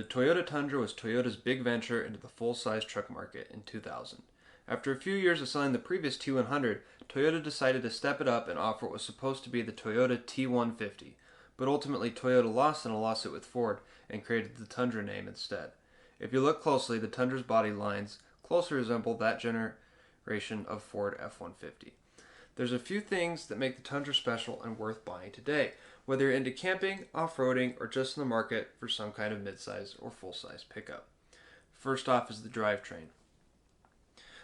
Toyota Tundra was Toyota's big venture into the full-size truck market in 2000. After a few years of selling the previous T100, Toyota decided to step it up and offer what was supposed to be the Toyota T150, but ultimately Toyota lost in a lawsuit with Ford and created the Tundra name instead. If you look closely, the Tundra's body lines closely resemble that generation of Ford F-150. There's a few things that make the Tundra special and worth buying today, whether you're into camping, off-roading, or just in the market for some kind of mid-size or full-size pickup. First off is the drivetrain.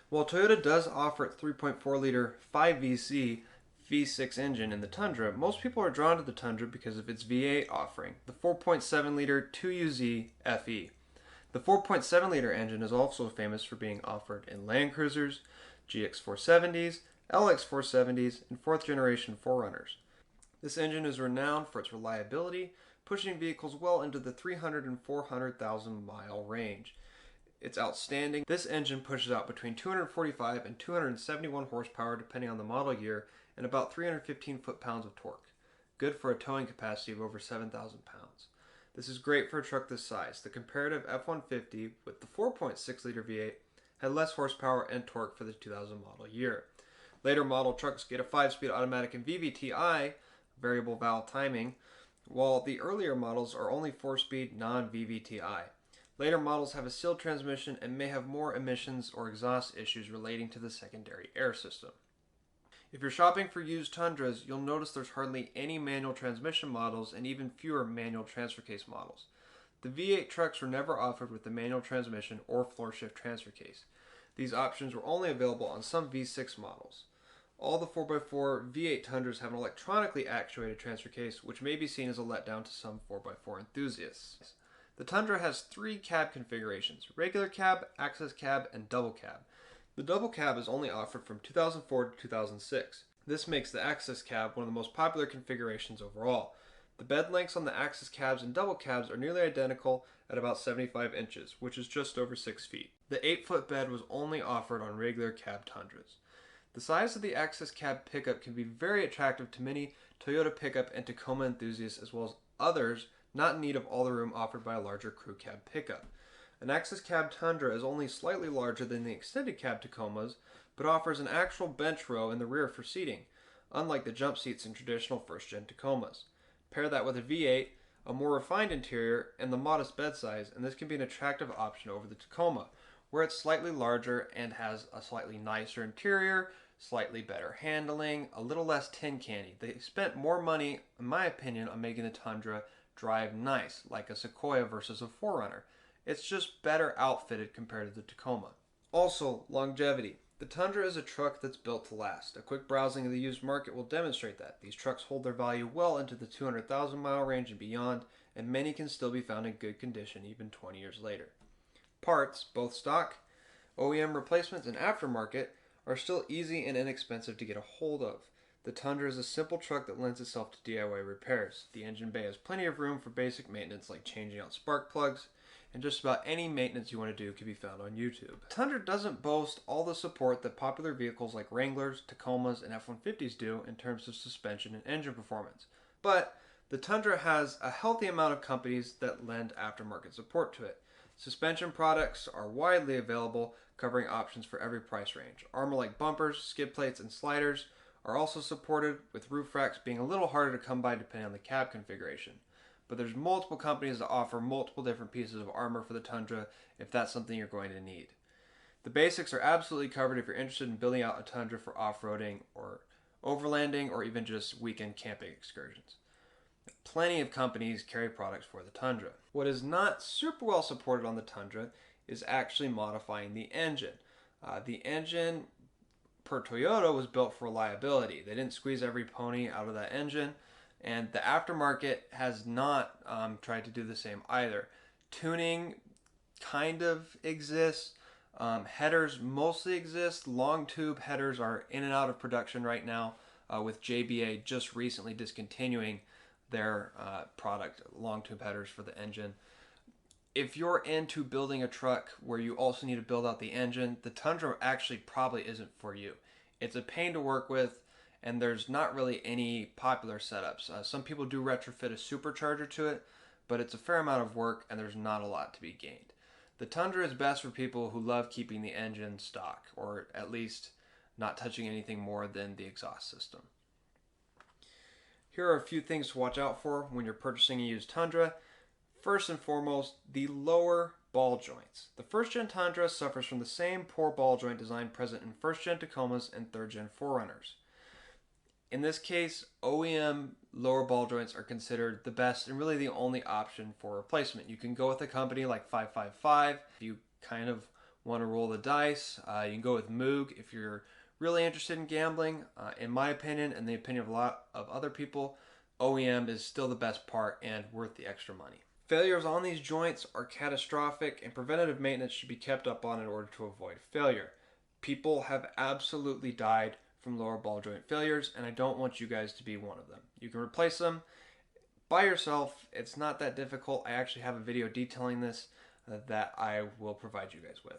While Toyota does offer its 3.4-liter 5VC V6 engine in the Tundra, most people are drawn to the Tundra because of its V8 offering, the 4.7-liter 2UZ FE. The 4.7-liter engine is also famous for being offered in Land Cruisers, GX470s, LX470s, and 4th generation 4Runners. This engine is renowned for its reliability, pushing vehicles well into the 300,000 and 400,000 mile range. It's outstanding. This engine pushes out between 245 and 271 horsepower depending on the model year and about 315 foot-pounds of torque. Good for a towing capacity of over 7,000 pounds. This is great for a truck this size. The comparative F-150 with the 4.6-liter V8 had less horsepower and torque for the 2000 model year. Later model trucks get a 5-speed automatic and VVTi, variable valve timing, while the earlier models are only 4-speed non-VVTi. Later models have a sealed transmission and may have more emissions or exhaust issues relating to the secondary air system. If you're shopping for used Tundras, you'll notice there's hardly any manual transmission models and even fewer manual transfer case models. The V8 trucks were never offered with the manual transmission or floor shift transfer case. These options were only available on some V6 models. All the 4x4 V8 Tundras have an electronically actuated transfer case, which may be seen as a letdown to some 4x4 enthusiasts. The Tundra has 3 cab configurations: regular cab, access cab, and double cab. The double cab is only offered from 2004 to 2006. This makes the access cab one of the most popular configurations overall. The bed lengths on the access cabs and double cabs are nearly identical at about 75 inches, which is just over 6 feet. The 8-foot bed was only offered on regular cab Tundras. The size of the access cab pickup can be very attractive to many Toyota pickup and Tacoma enthusiasts as well as others not in need of all the room offered by a larger crew cab pickup. An access cab Tundra is only slightly larger than the extended cab Tacomas, but offers an actual bench row in the rear for seating, unlike the jump seats in traditional first-gen Tacomas. Pair that with a V8, a more refined interior, and the modest bed size, and this can be an attractive option over the Tacoma, where it's slightly larger and has a slightly nicer interior, slightly better handling, a little less tin candy. They spent more money, in my opinion, on making the Tundra drive nice, like a Sequoia versus a 4Runner. It's just better outfitted compared to the Tacoma. Also, longevity. The Tundra is a truck that's built to last. A quick browsing of the used market will demonstrate that. These trucks hold their value well into the 200,000 mile range and beyond, and many can still be found in good condition even 20 years later. Parts, both stock, OEM replacements, and aftermarket, are still easy and inexpensive to get a hold of. The Tundra is a simple truck that lends itself to DIY repairs. The engine bay has plenty of room for basic maintenance like changing out spark plugs, and just about any maintenance you want to do can be found on YouTube. The Tundra doesn't boast all the support that popular vehicles like Wranglers, Tacomas, and F-150s do in terms of suspension and engine performance, but the Tundra has a healthy amount of companies that lend aftermarket support to it. Suspension products are widely available, covering options for every price range. Armor-like bumpers, skid plates, and sliders are also supported, with roof racks being a little harder to come by depending on the cab configuration. But there's multiple companies that offer multiple different pieces of armor for the Tundra if that's something you're going to need. The basics are absolutely covered if you're interested in building out a Tundra for off-roading or overlanding or even just weekend camping excursions. Plenty of companies carry products for the Tundra. What is not super well supported on the Tundra is actually modifying the engine. The engine per Toyota was built for reliability. They didn't squeeze every pony out of that engine, and the aftermarket has not tried to do the same either. Tuning kind of exists. Headers mostly exist. Long tube headers are in and out of production right now, with JBA just recently discontinuing their product, long tube headers for the engine. If you're into building a truck where you also need to build out the engine, the Tundra actually probably isn't for you. It's a pain to work with, and there's not really any popular setups. Some people do retrofit a supercharger to it, but it's a fair amount of work and there's not a lot to be gained. The Tundra is best for people who love keeping the engine stock, or at least not touching anything more than the exhaust system. Here are a few things to watch out for when you're purchasing a used Tundra. First and foremost, the lower ball joints. The first-gen Tundra suffers from the same poor ball joint design present in first-gen Tacomas and third-gen 4Runners. In this case, OEM lower ball joints are considered the best and really the only option for replacement. You can go with a company like 555 if you kind of want to roll the dice. You can go with Moog if you're really interested in gambling. In my opinion, and the opinion of a lot of other people, OEM is still the best part and worth the extra money. Failures on these joints are catastrophic, and preventative maintenance should be kept up on in order to avoid failure. People have absolutely died from lower ball joint failures, and I don't want you guys to be one of them. You can replace them by yourself. It's not that difficult. I actually have a video detailing this that I will provide you guys with.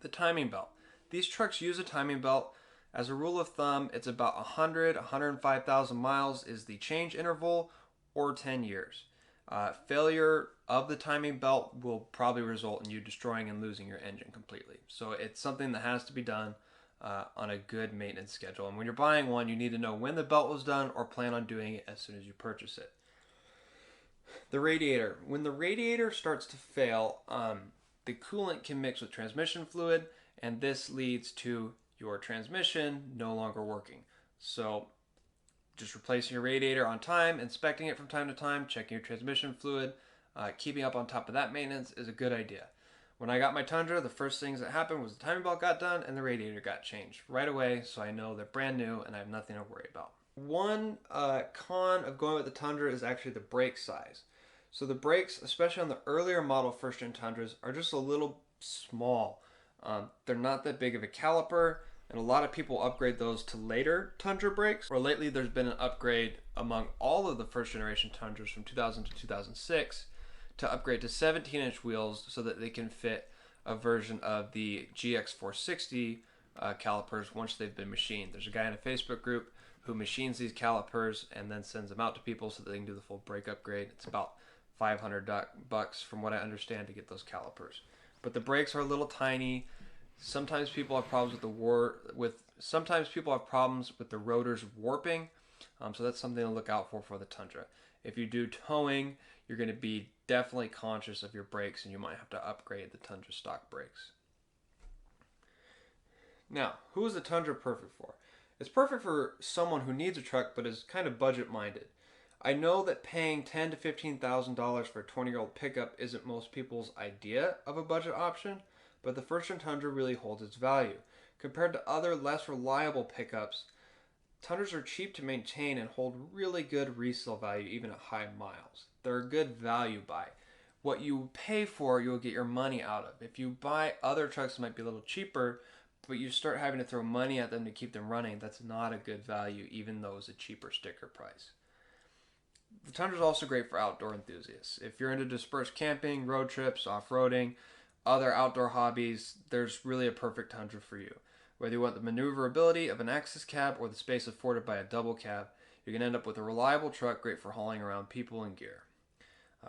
The timing belt. These trucks use a timing belt. As a rule of thumb, it's about 105,000 miles is the change interval, or 10 years. Failure of the timing belt will probably result in you destroying and losing your engine completely. So it's something that has to be done on a good maintenance schedule. And when you're buying one, you need to know when the belt was done or plan on doing it as soon as you purchase it. The radiator. When the radiator starts to fail, the coolant can mix with transmission fluid, and this leads to your transmission no longer working. So just replacing your radiator on time, inspecting it from time to time, checking your transmission fluid, keeping up on top of that maintenance is a good idea. When I got my Tundra, the first things that happened was the timing belt got done and the radiator got changed right away, so I know they're brand new and I have nothing to worry about. One con of going with the Tundra is actually the brake size. So the brakes, especially on the earlier model first-gen Tundras, are just a little small. They're not that big of a caliper, and a lot of people upgrade those to later Tundra brakes. Or lately there's been an upgrade among all of the first generation Tundras from 2000 to 2006 to upgrade to 17-inch wheels so that they can fit a version of the GX460 calipers once they've been machined. There's a guy in a Facebook group who machines these calipers and then sends them out to people so that they can do the full brake upgrade. It's about $500 from what I understand to get those calipers. But the brakes are a little tiny. Sometimes people have problems with the rotors warping, so that's something to look out for the Tundra. If you do towing, you're going to be definitely conscious of your brakes, and you might have to upgrade the Tundra stock brakes. Now, who is the Tundra perfect for? It's perfect for someone who needs a truck but is kind of budget-minded. I know that paying $10,000 to $15,000 for a 20-year-old pickup isn't most people's idea of a budget option, but the first-gen Tundra really holds its value. Compared to other less reliable pickups, Tundras are cheap to maintain and hold really good resale value even at high miles. They're a good value buy. What you pay for, you'll get your money out of. If you buy other trucks that might be a little cheaper, but you start having to throw money at them to keep them running, that's not a good value, even though it's a cheaper sticker price. The Tundra is also great for outdoor enthusiasts. If you're into dispersed camping, road trips, off-roading, other outdoor hobbies, there's really a perfect Tundra for you. Whether you want the maneuverability of an access cab or the space afforded by a double cab, you can end up with a reliable truck great for hauling around people and gear.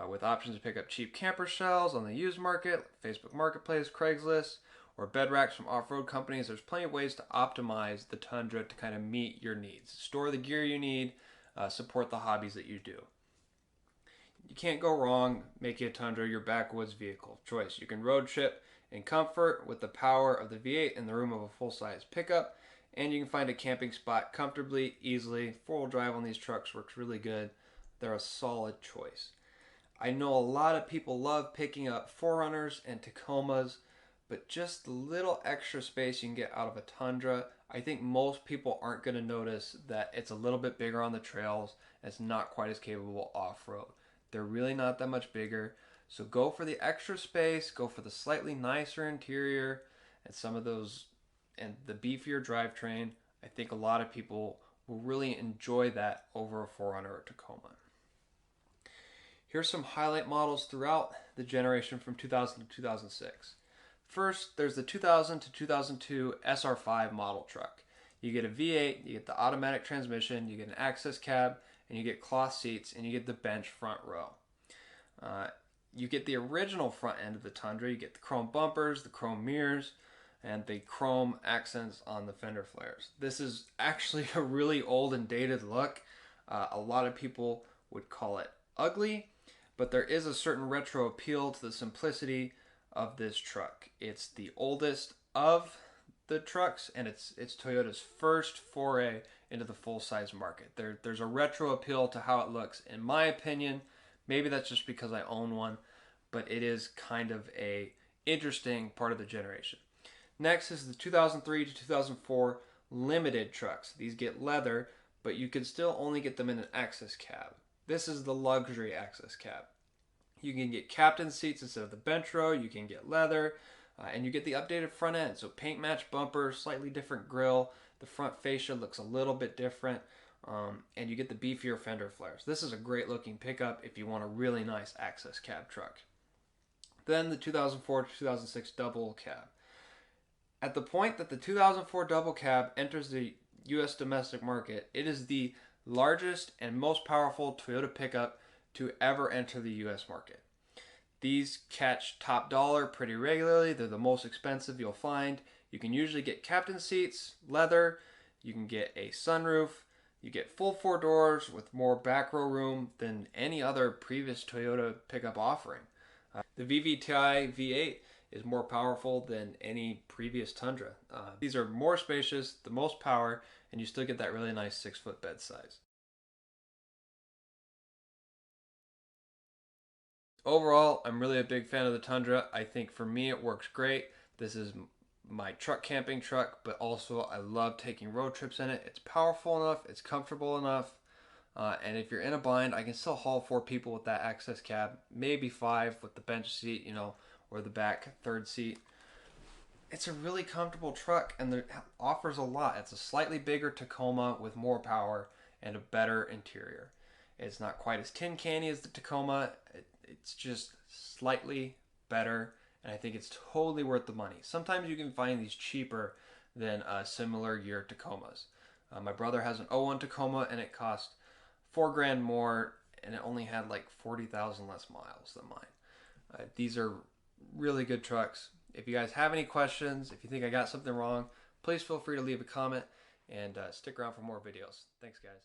With options to pick up cheap camper shells on the used market, like Facebook Marketplace, Craigslist, or bed racks from off-road companies, there's plenty of ways to optimize the Tundra to kind of meet your needs. Store the gear you need, support the hobbies that you do. You can't go wrong making a Tundra your backwoods vehicle of choice. You can road trip in comfort with the power of the V8 in the room of a full-size pickup, and you can find a camping spot comfortably, easily. Four-wheel drive on these trucks works really good. They're a solid choice. I know a lot of people love picking up 4Runners and Tacomas, but just the little extra space you can get out of a Tundra, I think most people aren't going to notice that it's a little bit bigger on the trails and it's not quite as capable off-road. They're really not that much bigger, so go for the extra space, go for the slightly nicer interior, and some of those, and the beefier drivetrain. I think a lot of people will really enjoy that over a 4Runner or Tacoma. Here's some highlight models throughout the generation from 2000 to 2006. First, there's the 2000 to 2002 SR5 model truck. You get a V8, you get the automatic transmission, you get an access cab, and you get cloth seats, and you get the bench front row. Uh, you get the original front end of the Tundra. You get the chrome bumpers, the chrome mirrors, and the chrome accents on the fender flares. This is actually a really old and dated look. A lot of people would call it ugly, but there is a certain retro appeal to the simplicity of this truck. It's the oldest of the trucks, and it's Toyota's first foray into the full-size market. There's a retro appeal to how it looks, in my opinion. Maybe that's just because I own one, but it is kind of a interesting part of the generation. Next is the 2003 to 2004 limited trucks. These get leather, but you can still only get them in an access cab. This is the luxury access cab. You can get captain seats instead of the bench row. You can get leather, and you get the updated front end. So paint match bumper, slightly different grille. The front fascia looks a little bit different, and you get the beefier fender flares. This is a great looking pickup if you want a really nice access cab truck. Then the 2004 to 2006 double cab. At the point that the 2004 double cab enters the U.S. domestic market, it is the largest and most powerful Toyota pickup to ever enter the U.S. market. These catch top dollar pretty regularly. They're the most expensive you'll find. You can usually get captain seats, leather, you can get a sunroof, you get full four doors with more back row room than any other previous Toyota pickup offering. The VVTi V8 is more powerful than any previous Tundra. These are more spacious, the most power, and you still get that really nice 6-foot bed size. Overall, I'm really a big fan of the Tundra. I think for me it works great. This is my truck camping truck, but also I love taking road trips in it. It's powerful enough, it's comfortable enough, and if you're in a bind, I can still haul 4 people with that access cab, maybe 5 with the bench seat, or the back third seat. It's a really comfortable truck, and it offers a lot. It's a slightly bigger Tacoma with more power and a better interior. It's not quite as tin canny as the Tacoma. It's just slightly better, and I think it's totally worth the money. Sometimes you can find these cheaper than similar year Tacomas. My brother has an '01 Tacoma, and it cost $4 grand more, and it only had like 40,000 less miles than mine. These are really good trucks. If you guys have any questions, if you think I got something wrong, please feel free to leave a comment and stick around for more videos. Thanks, guys.